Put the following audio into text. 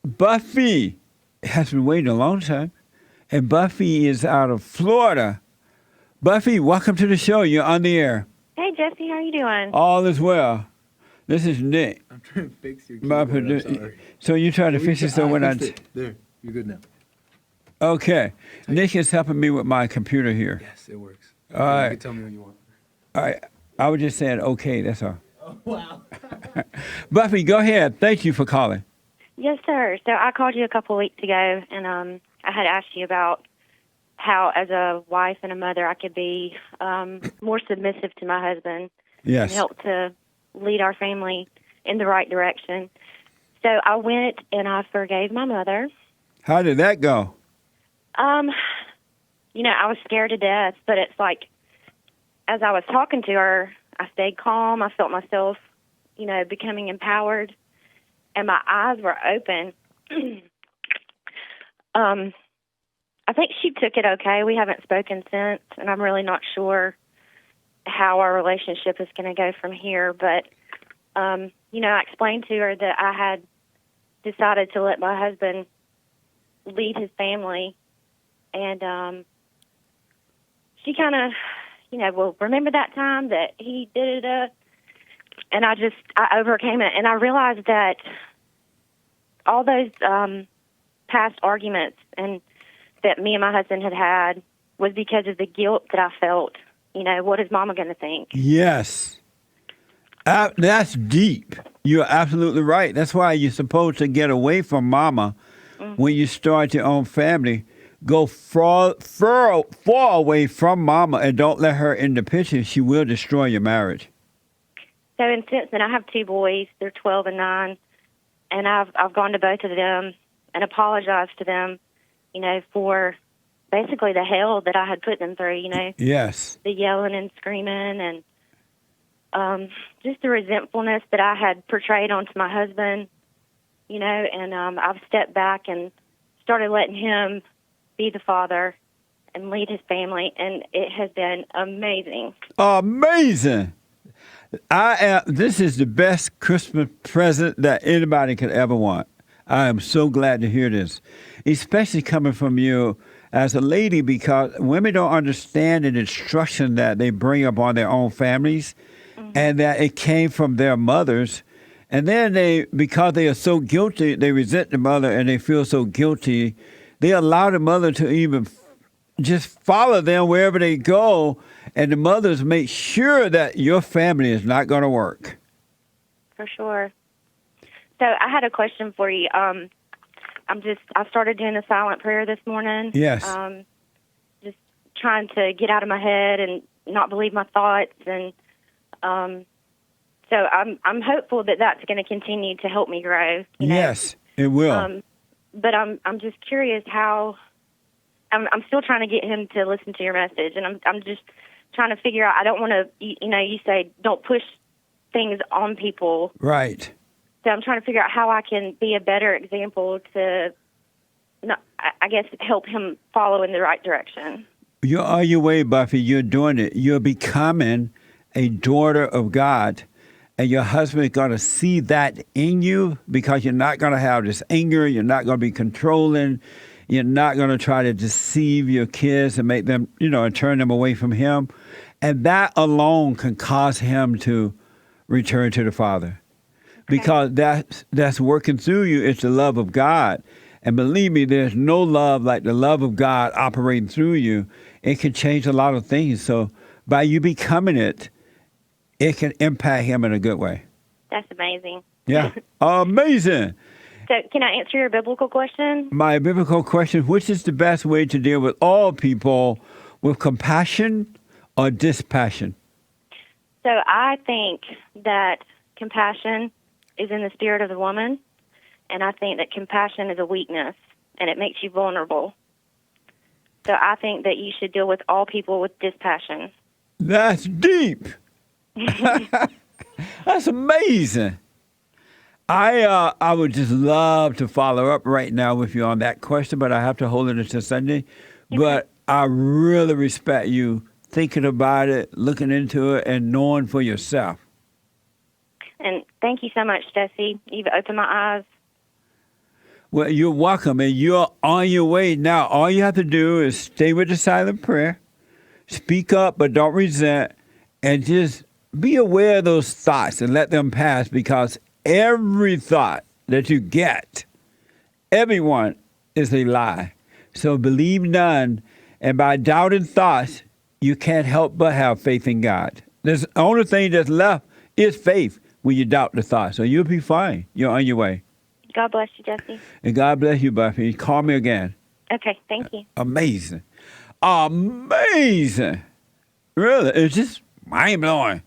Buffy has been waiting a long time, and Buffy is out of Florida. Buffy, welcome to the show. You're on the air. Hey, Jesse, how you doing? All is well. This is Nick. I'm trying to fix your My keyboard. I'm produ- sorry. So you're trying to fix it so when I... fixed it. There, you're good now. Okay. Nick is helping me with my computer here. Yes, it works. All right. You can tell me when you want. All right. I was just saying, okay, that's all. Oh, wow. Buffy, go ahead. Thank you for calling. Yes, sir. So I called you a couple of weeks ago, and I had asked you about how, as a wife and a mother, I could be more submissive to my husband Yes. and help to lead our family in the right direction. So I went and I forgave my mother. How did that go? I was scared to death, but it's like, as I was talking to her, I stayed calm. I felt myself, becoming empowered, and my eyes were open. I think she took it okay. We haven't spoken since, and I'm really not sure how our relationship is going to go from here. But, I explained to her that I had decided to let my husband lead his family, and she kind of, remember that time that he did it, and I overcame it, and I realized that all those past arguments and that me and my husband had was because of the guilt that I felt. What is Mama going to think? Yes. That's deep. You're absolutely right. That's why you're supposed to get away from Mama when you start your own family. Go far away from Mama and don't let her in the picture. She will destroy your marriage. So, and since then, I have two boys. They're 12 and 9, and I've gone to both of them and apologized to them, for basically the hell that I had put them through. Yes. The yelling and screaming and just the resentfulness that I had portrayed onto my husband, and I've stepped back and started letting him be the father and lead his family, and it has been amazing. Amazing. This is the best Christmas present that anybody could ever want. I am so glad to hear this, especially coming from you as a lady, because women don't understand the instruction that they bring up on their own families, and that it came from their mothers. And then because they are so guilty, they resent the mother and they feel so guilty, they allow the mother to even just follow them wherever they go, and the mothers make sure that your family is not going to work. For sure. So I had a question for you. I started doing the silent prayer this morning. Yes. Just trying to get out of my head and not believe my thoughts, and so I'm hopeful that that's going to continue to help me grow. Yes, it will. But I'm just curious how. I'm still trying to get him to listen to your message, and I'm just trying to figure out. I don't want to. You say don't push things on people. Right. So I'm trying to figure out how I can be a better example to, help him follow in the right direction. You're on your way, Buffy. You're doing it. You're becoming a daughter of God. And your husband is going to see that in you, because you're not going to have this anger. You're not going to be controlling. You're not going to try to deceive your kids and make them, and turn them away from him. And that alone can cause him to return to the Father. Okay. Because that's working through you. It's the love of God. And believe me, there's no love like the love of God operating through you. It can change a lot of things. So by you becoming it, it can impact him in a good way. That's amazing. Yeah. Amazing. So can I answer your biblical question? My biblical question, which is the best way to deal with all people, with compassion or dispassion? So I think that compassion is in the spirit of the woman, and I think that compassion is a weakness, and it makes you vulnerable. So I think that you should deal with all people with dispassion. That's deep. That's amazing. I would just love to follow up right now with you on that question, but I have to hold it until Sunday. Okay. But I really respect you thinking about it, looking into it, and knowing for yourself. And thank you so much, Jesse. You've opened my eyes. Well, you're welcome, and you're on your way now. All you have to do is stay with the silent prayer, speak up, but don't resent, and just be aware of those thoughts and let them pass, because every thought that you get, everyone, is a lie. So believe none, and by doubting thoughts, you can't help but have faith in God. The only thing that's left is faith when you doubt the thought. So you'll be fine. You're on your way. God bless you, Jesse. And God bless you, Buffy. Call me again. Okay, thank you. Amazing. Amazing. Really, it's just mind-blowing.